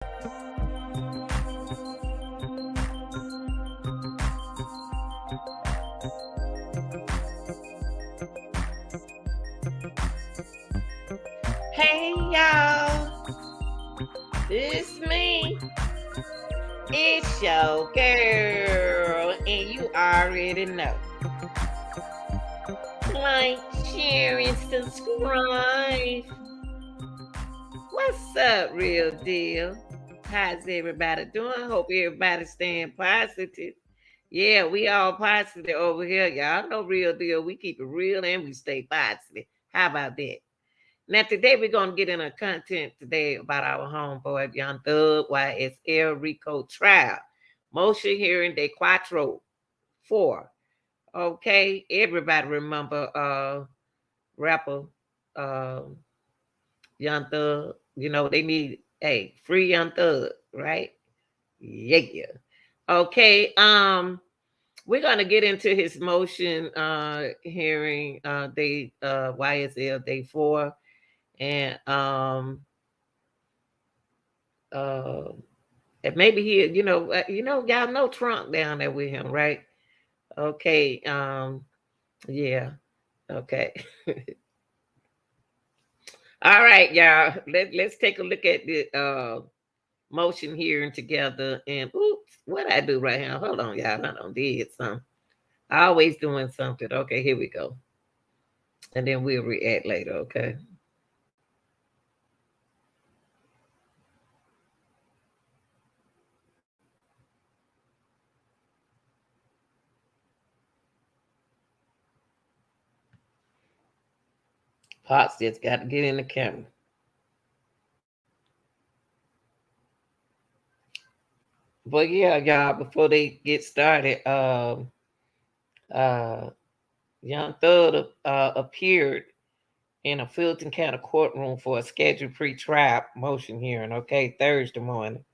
Hey y'all, it's me. It's your girl, and you already know. Like, share, and subscribe. What's up, real deal? How's everybody doing? Hope everybody's staying positive. Yeah, we all positive over here. Y'all know real deal. We keep it real and we stay positive. How about that? Now today we're gonna get in a content today about our homeboy Young Thug YSL Rico trial. Motion hearing de Cuatro 4. Okay, everybody remember rapper uh Young Thug. You know they need free Young Thug, right? Yeah. Okay, we're gonna get into his motion hearing day YSL day 4 and uh and maybe he, y'all know Trump down there with him, right? Okay, yeah, okay. All right, y'all. Let's take a look at the motion hearing together. And oops, what I do right now? Hold on, y'all. I don't did something. Always doing something. Okay, here we go. And then we'll react later. Okay. Pots just got to get in the camera. But yeah, y'all. Before they get started, uh, Young Thug appeared in a Fulton County courtroom for a scheduled pre-trial motion hearing. Okay, Thursday morning.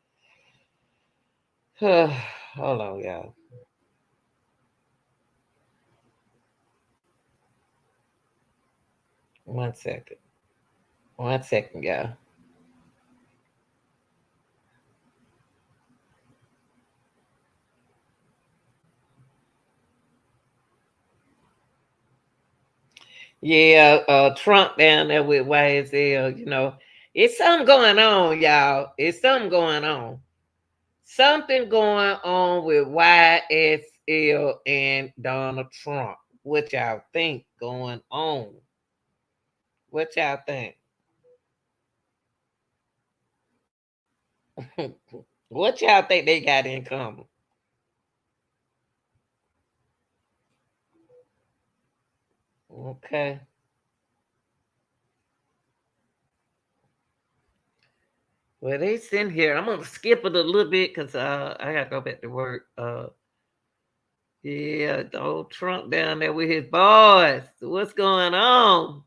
Hold on, y'all. 1 second. 1 second, y'all. Yeah, Trump down there with YSL. It's something going on, y'all. It's something going on. Something going on with YSL and Donald Trump. What y'all think going on? What y'all think? What y'all think they got in common? Okay. Well, they sitting here. I'm gonna skip it a little bit because I gotta go back to work. Yeah, the old Trump down there with his boys. What's going on?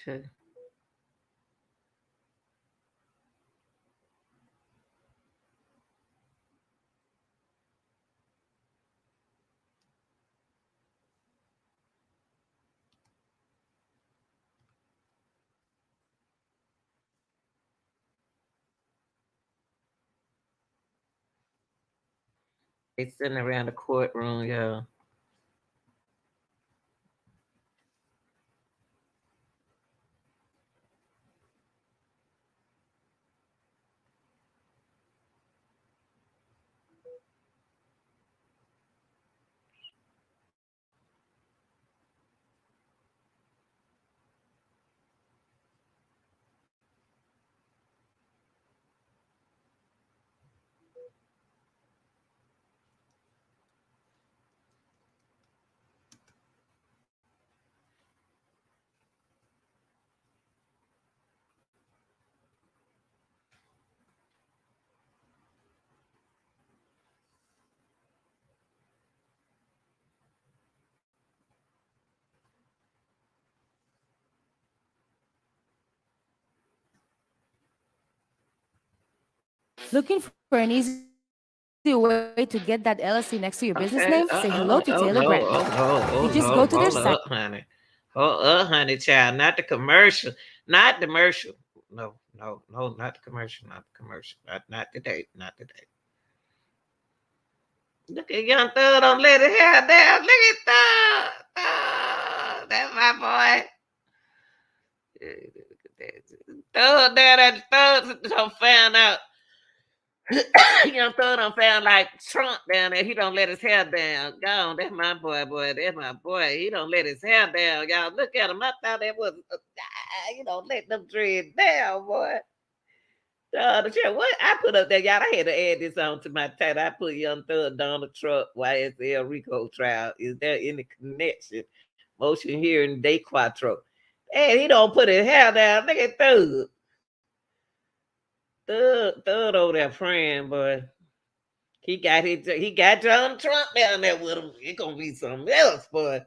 Okay. They sitting around the courtroom, yeah. Looking for an easy way to get that LLC next to your business name? Say hello to Okay. Taylor Brand. Oh no. You Oh just go no. to their Oh site. no. Hold up, honey. Hold up, honey, child. Not the commercial. Not the commercial. No, no, no, not the commercial. Not the commercial. Not today. Not today. Look at young Thug. Don't let his hair down. Look at Thug. Thug. That's my boy. Thug down at the Thug don't found out. Young Thug done found like Trump down there. He don't let his hair down. Gone. That's my boy, boy. That's my boy. He don't let his hair down. Y'all look at him. I thought that was, you know, let them dreads down, boy. The shit, what I put up there, y'all. I had to add this on to my title. I put Young Thug Donald Trump YSL Rico trial. Is there any connection? Motion hearing day Cuatro. And he don't put his hair down. Look at Thug. Thug over there praying, boy. He got Donald Trump down there with him. It gonna be something else, boy.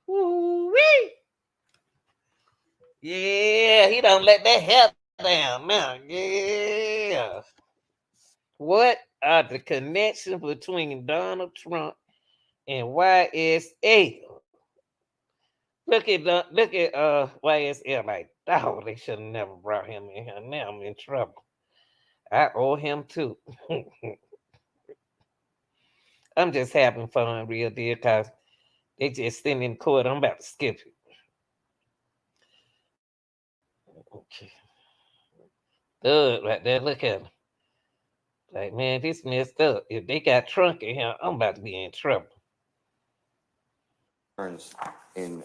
Woo-wee. Yeah, he don't let that hair down now. Yeah. What are the connections between Donald Trump and YSL? Look at YSL like, oh, they should have never brought him in here. Now I'm in trouble. I owe him too. I'm just having fun, real deal, cause they just sitting in court. I'm about to skip it. Okay. Good right there. Look at him. Like, man, this messed up. If they got Trump in here, I'm about to be in trouble. In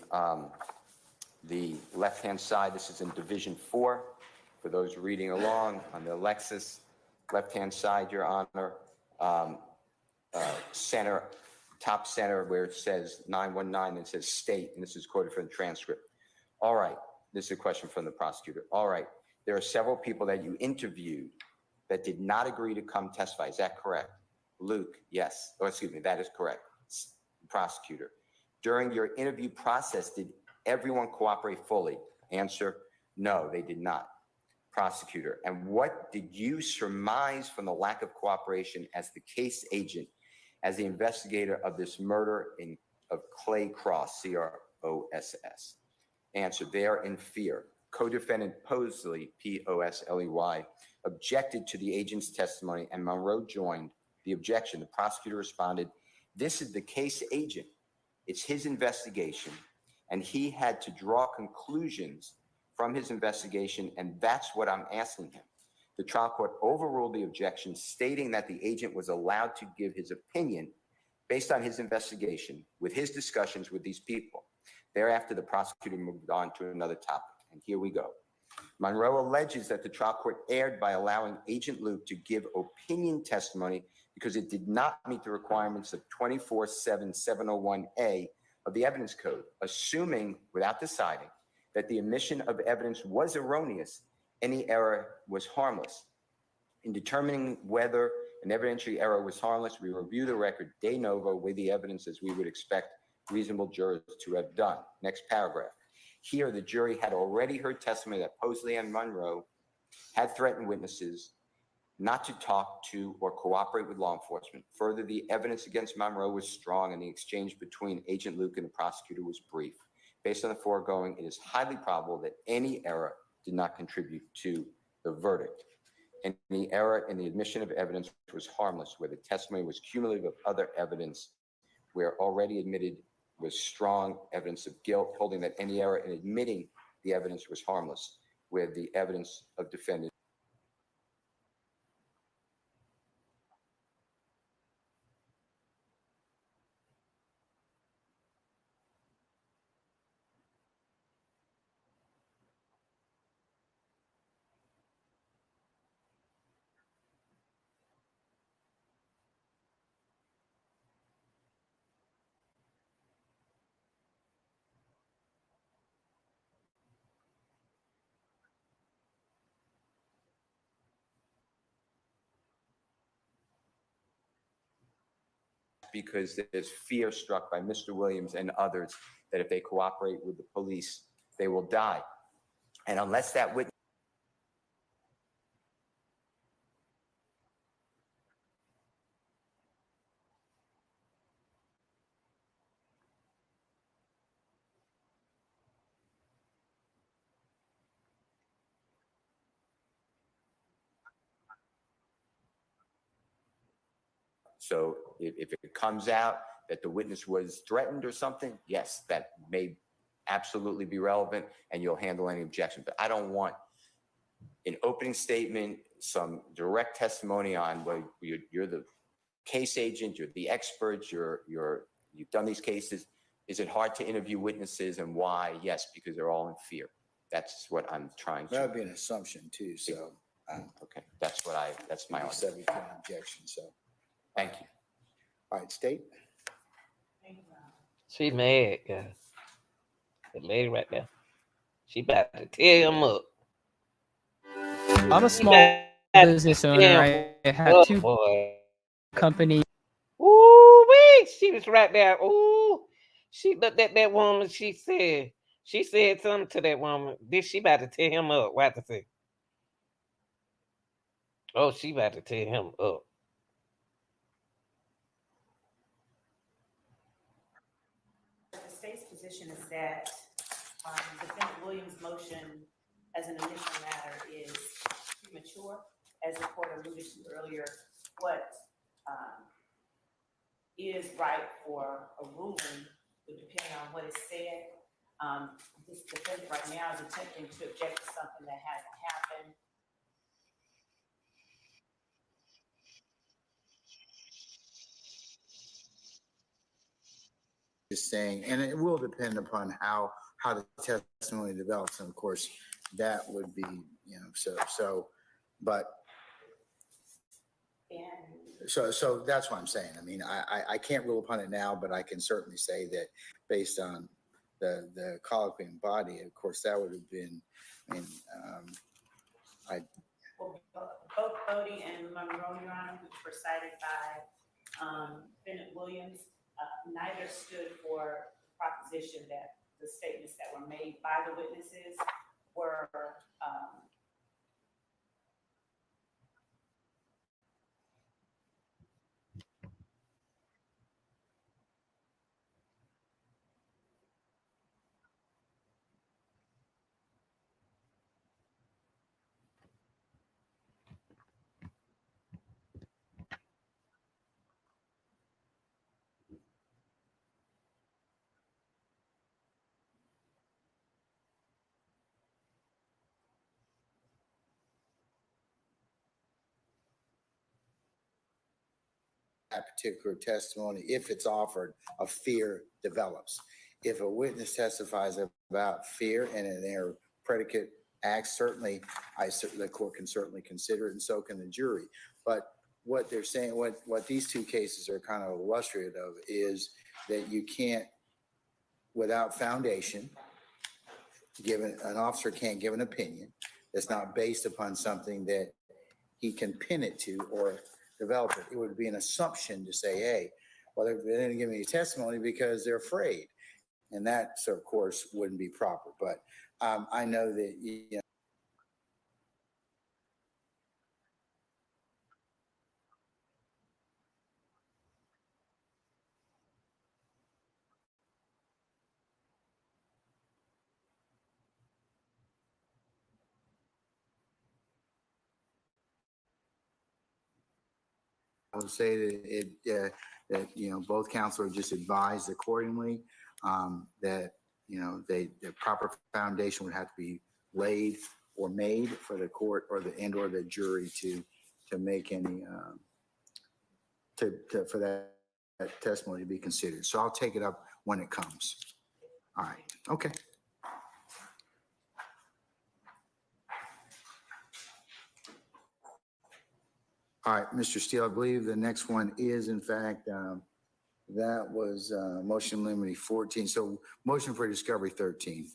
the left-hand side, this is in Division 4. For those reading along, on the Lexus left-hand side, Your Honor, center, top center, where it says 919 and it says state, and this is quoted from the transcript. All right, this is a question from the prosecutor. All right, there are several people that you interviewed that did not agree to come testify. Is that correct? Luke, yes. Oh, excuse me, that is correct. Prosecutor, during your interview process, did everyone cooperate fully? Answer, no, they did not. Prosecutor, and what did you surmise from the lack of cooperation as the case agent, as the investigator of this murder of Clay Cross, Cross? Answer, they are in fear. Co-defendant Posley, Posley, objected to the agent's testimony, and Monroe joined the objection. The prosecutor responded, this is the case agent. It's his investigation, and he had to draw conclusions from his investigation, and that's what I'm asking him. The trial court overruled the objection, stating that the agent was allowed to give his opinion based on his investigation with his discussions with these people. Thereafter, the prosecutor moved on to another topic, and here we go. Monroe alleges that the trial court erred by allowing Agent Luke to give opinion testimony because it did not meet the requirements of 24-7-701A of the Evidence Code, assuming, without deciding, that the omission of evidence was erroneous, any error was harmless. In determining whether an evidentiary error was harmless, we review the record de novo with the evidence as we would expect reasonable jurors to have done. Next paragraph. Here, the jury had already heard testimony that Posley and Monroe had threatened witnesses not to talk to or cooperate with law enforcement. Further, the evidence against Monroe was strong, and the exchange between Agent Luke and the prosecutor was brief. Based on the foregoing, it is highly probable that any error did not contribute to the verdict. Any error in the admission of evidence was harmless, where the testimony was cumulative of other evidence, where already admitted was strong evidence of guilt, holding that any error in admitting the evidence was harmless, where the evidence of defendant. Because there's fear struck by Mr. Williams and others that if they cooperate with the police, they will die. And unless that witness So if it comes out that the witness was threatened or something, yes, that may absolutely be relevant, and you'll handle any objection. But I don't want an opening statement, some direct testimony on, well, you're the case agent, you're the expert, you've done these cases. Is it hard to interview witnesses, and why? Yes, because they're all in fear. That's what I'm trying to. That would be an assumption too. So, Okay, that's my argument. subject to an objection. So, Thank you. all right, State. She mad, guys. The lady right there. She about to tear him up. I'm a She small about to business tear owner. him I have up, two boy. companies. Ooh, wait. She was right there. Ooh. She looked at that woman. She said something to that woman. She about to tear him up. What to say? Oh, she about to tear him up. The state's position is that Defendant Williams' motion as an initial matter is premature. As the court alluded to earlier, what is right for a ruling would depend on what is said. This defendant right now is attempting to object to something that hasn't happened. Just saying, and it will depend upon how the testimony develops, and of course, that would be, but so that's what I'm saying. I mean, I can't rule upon it now, but I can certainly say that based on the colloquy and body, of course, that would have been. I mean, Well, both Bodie and Monroe, Your Honor, which were cited by Defendant Williams, neither stood for the proposition that the statements that were made by the witnesses were that particular testimony, if it's offered, a fear develops. If a witness testifies about fear and their predicate acts, certainly the court can certainly consider it, and so can the jury. But what they're saying, what these two cases are kind of illustrative of, is that you can't, without foundation, an officer can't give an opinion that's not based upon something that he can pin it to or develop it. It would be an assumption to say, hey, well, they didn't give me a testimony because they're afraid. And that, so of course, wouldn't be proper. But I know that, I would say that both counsel are just advised accordingly, that, the proper foundation would have to be laid or made for the court or the jury to make any, for that testimony to be considered. So I'll take it up when it comes. All right. Okay. All right, Mr. Steele, I believe the next one is, in fact, that was motion limiting 14. So motion for discovery 13.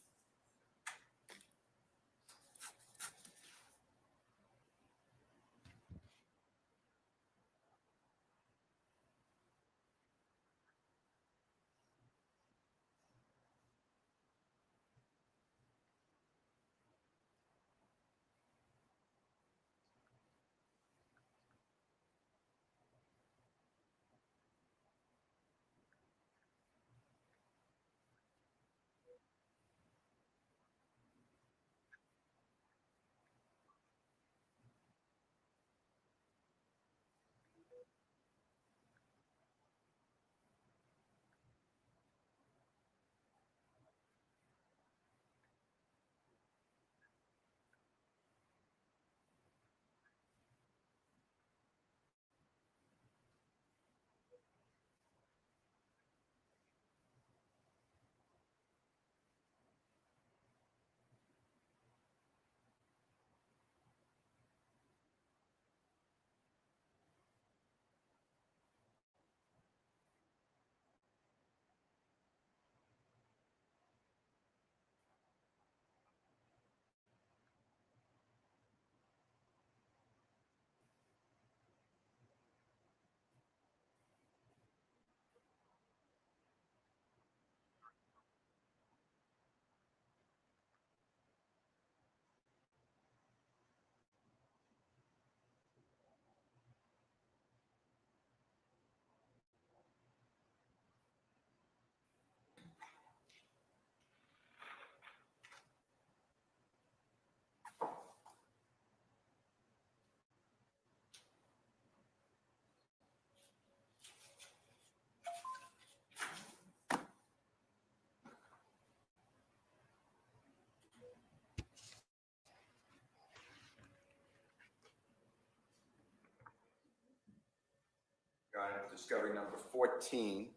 Discovery number 14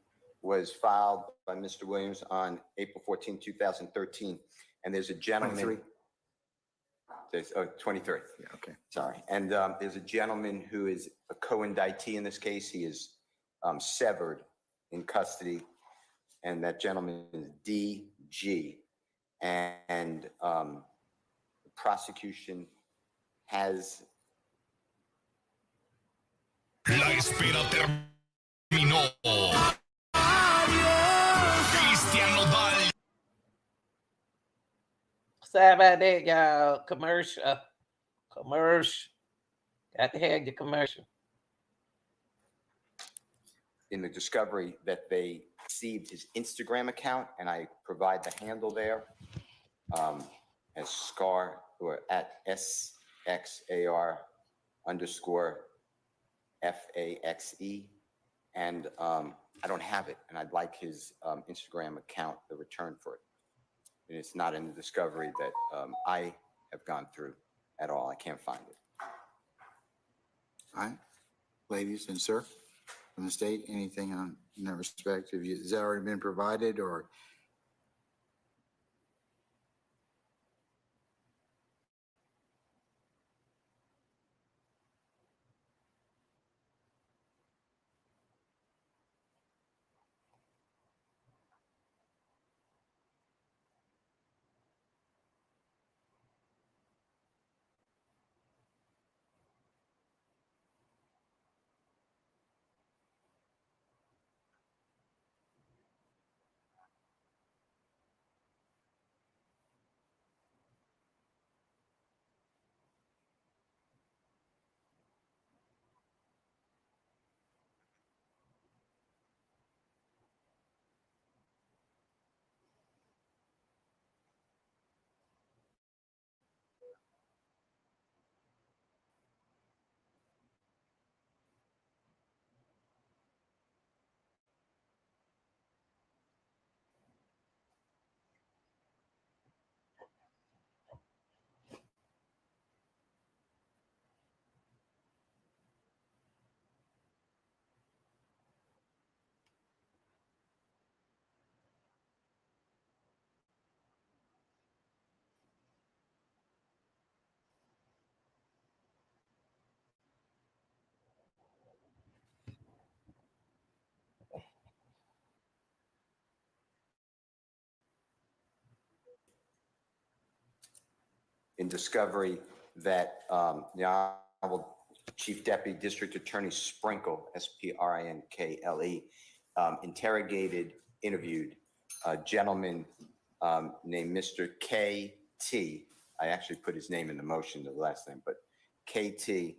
was filed by Mr. Williams on April 14, 2013. And there's a gentleman. 23? There's, 23. Yeah, okay. Sorry. And there's a gentleman who is a co-indictee in this case. He is severed in custody. And that gentleman is DG. And the prosecution has. La espera terminó. Cristian Nodal. Sorry about that, y'all. Commercial. Got to have your commercial. In the discovery that they received his Instagram account, and I provide the handle there as SCAR or at SXAR_FAXE. And I don't have it, and I'd like his Instagram account, the return for it. And it's not in the discovery that I have gone through at all. I can't find it. All right, ladies and sir, from the state, anything in that respect? Has that already been provided, or? In discovery that the Honorable Chief Deputy District Attorney Sprinkle, Sprinkle, interviewed a gentleman named Mr. KT. I actually put his name in the motion, the last name, but KT,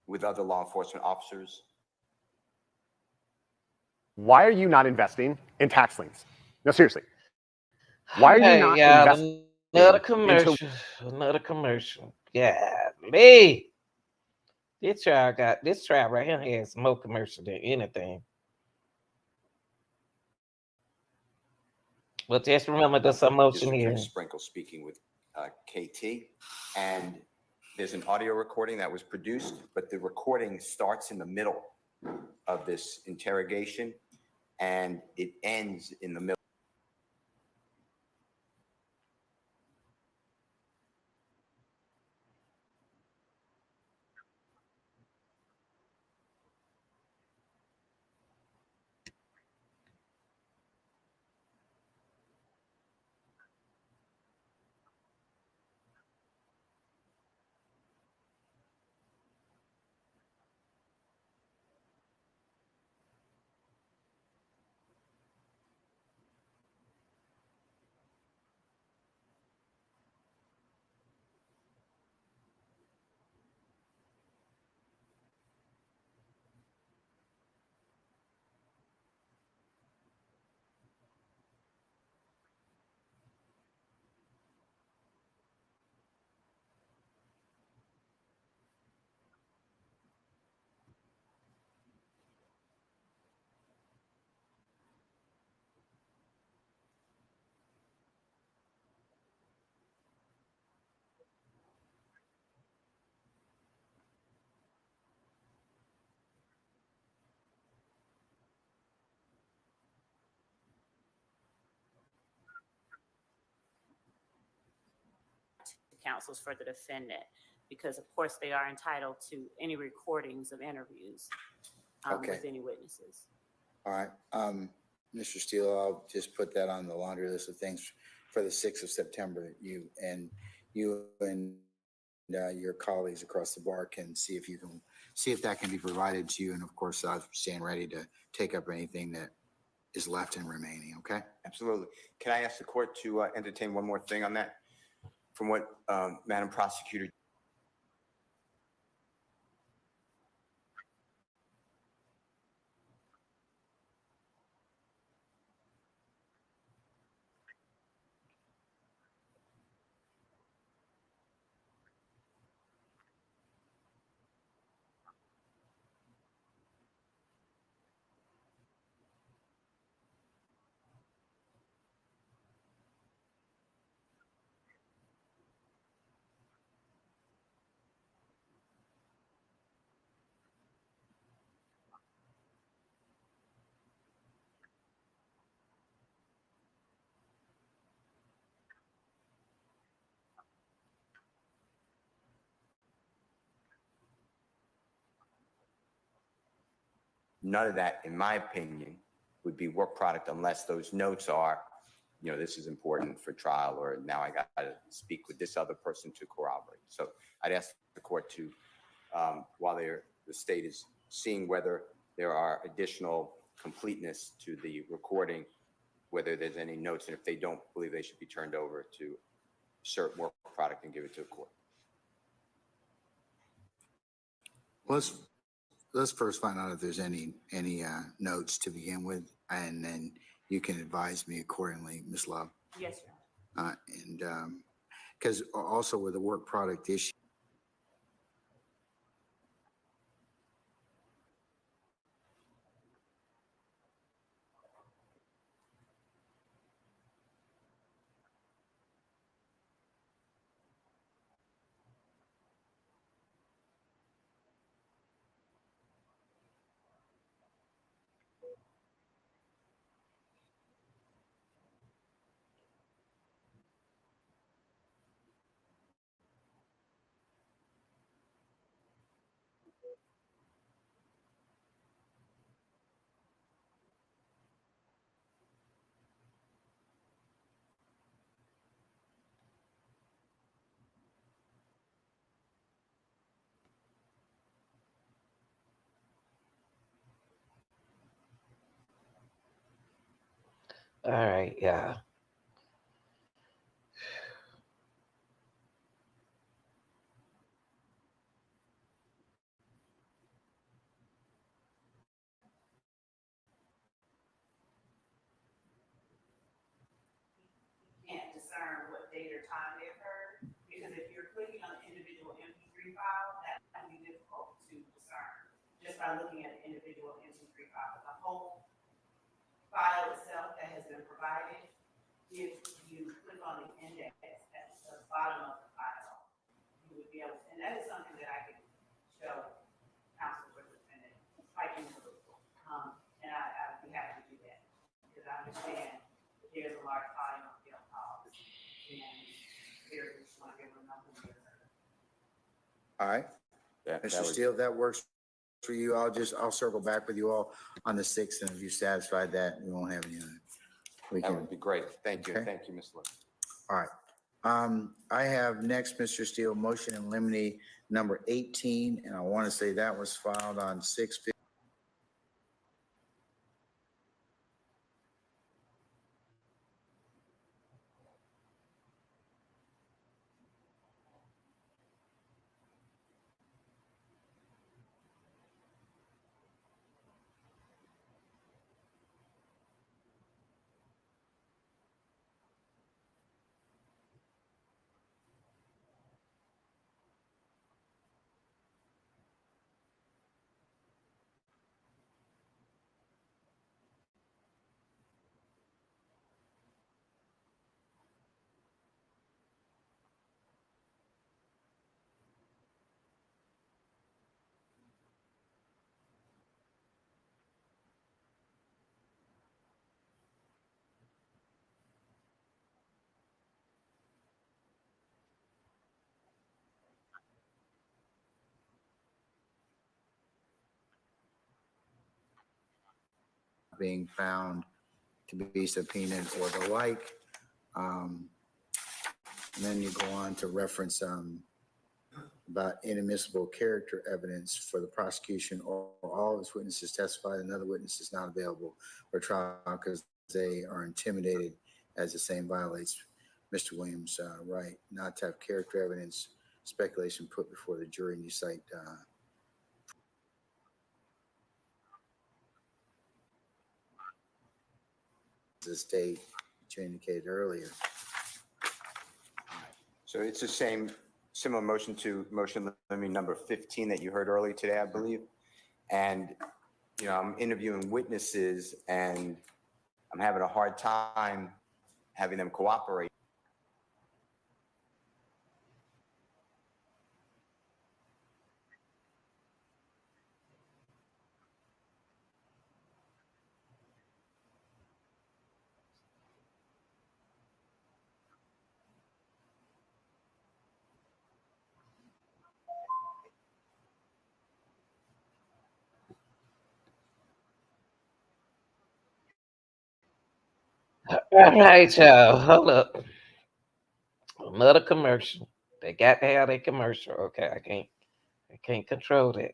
with other law enforcement officers. Why are you not investing in tax liens? No, seriously. Why are you not investing? Another commercial. Another commercial. Golly. This trial right here has more commercial than anything. But just remember there's some motion here. Sprinkle speaking with KT, and there's an audio recording that was produced, but the recording starts in the middle of this interrogation, and it ends in the middle. the counsels for the defendant, because of course they are entitled to any recordings of interviews Okay. with any witnesses. All right. Mr. Steele, I'll just put that on the laundry list of things for the 6th of September. You and your colleagues across the bar can see if that can be provided to you. And of course, I stand ready to take up anything that is left and remaining. Okay. Absolutely. Can I ask the court to entertain one more thing on that? From what Madam Prosecutor. None of that, in my opinion, would be work product unless those notes are, this is important for trial, or now I got to speak with this other person to corroborate. So I'd ask the court to, while the state is seeing whether there are additional completeness to the recording, whether there's any notes, and if they don't believe they should be turned over, to assert work product and give it to the court. Let's first find out if there's any notes to begin with, and then you can advise me accordingly, Ms. Love. Yes, Your Honor. And because also with the work product issue, All right, yeah. Can't discern what date or time they occurred, because if you're clicking on the individual MP3 file, that can be difficult to discern just by looking at the individual MP3 file. The whole file itself that has been provided, if you click on the index at the bottom of the file, you would be able to, and that is something that I can show counsel for the defendant, like in the book. And I'd be happy to do that, because I understand that there's a large volume of jail calls, and there's just want to give them nothing. all right. Mr. Steele, if that works for you, I'll circle back with you all on the 6th, and if you're satisfied that we won't have any other. That would be great. Thank you. Okay. Thank you, Ms. Love. All right. I have next, Mr. Steele, motion in limine number 18, and I want to say that was filed on 6/15. being found to be subpoenaed or the like. And then you go on to reference about inadmissible character evidence for the prosecution, or all of its witnesses testified, another witness is not available for trial because they are intimidated, as the same violates Mr. Williams' right not to have character evidence, speculation put before the jury, and you cite the state that you indicated earlier. So it's the same, similar motion to motion limine number 15 that you heard earlier today, I believe. And, you know, I'm interviewing witnesses and I'm having a hard time having them cooperate. All right, y'all. Hold up. Another commercial. They got to have their commercial. Okay, I can't control that.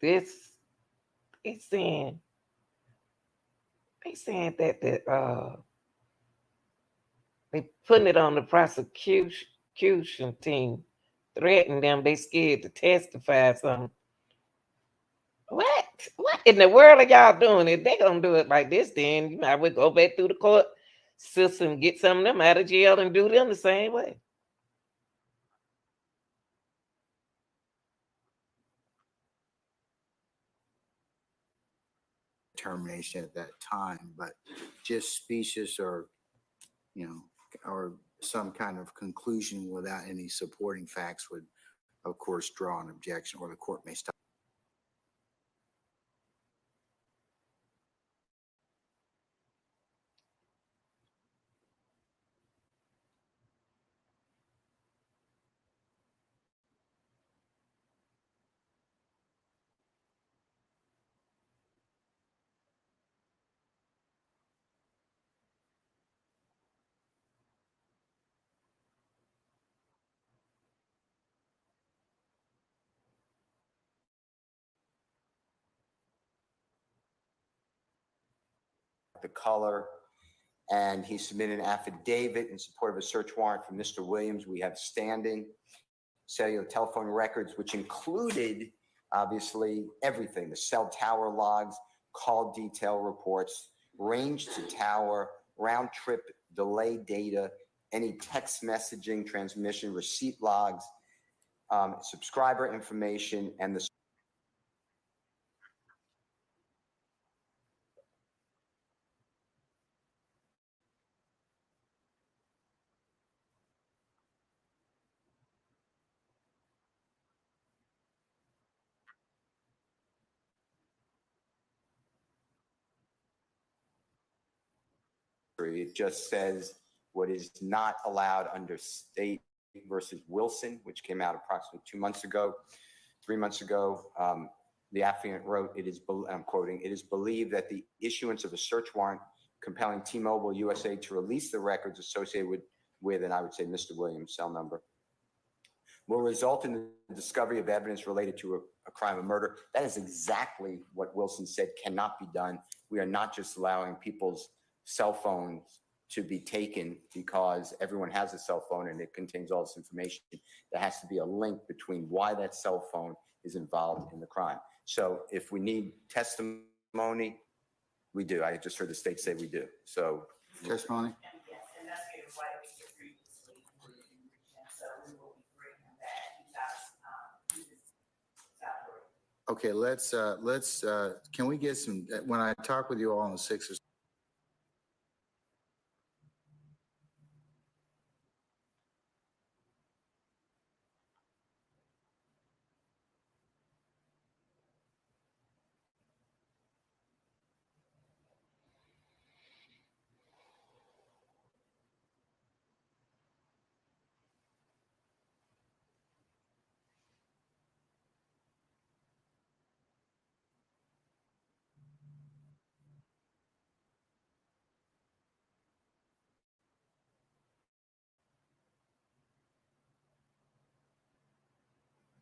This they saying that they putting it on the prosecution team, threatening them. They scared to testify something. What in the world are y'all doing? If they gonna do it like this, then you might as well go back through the court system, get some of them out of jail, and do them the same way. Termination at that time, but just specious or, you know, or some kind of conclusion without any supporting facts would, of course, draw an objection, or the court may stop. The color, and he submitted an affidavit in support of a search warrant for Mr. Williams. We have standing cellular telephone records, which included obviously everything: the cell tower logs, call detail reports, range to tower, round trip delay data, any text messaging transmission, receipt logs, subscriber information, and the it just says what is not allowed under State versus Wilson, which came out approximately 2 months ago, 3 months ago. The affidavit wrote, I'm quoting, "It is believed that the issuance of a search warrant compelling T-Mobile USA to release the records associated with, and I would say Mr. Williams' cell number, will result in the discovery of evidence related to a crime of murder." That is exactly what Wilson said cannot be done. We are not just allowing people's cell phones to be taken because everyone has a cell phone and it contains all this information. There has to be a link between why that cell phone is involved in the crime. So if we need testimony, we do. I just heard the state say we do. So Testimony? And yes, investigator White was here previously, and so we will be bringing that. He's out. Okay, let's can we get some, when I talk with you all on the 6th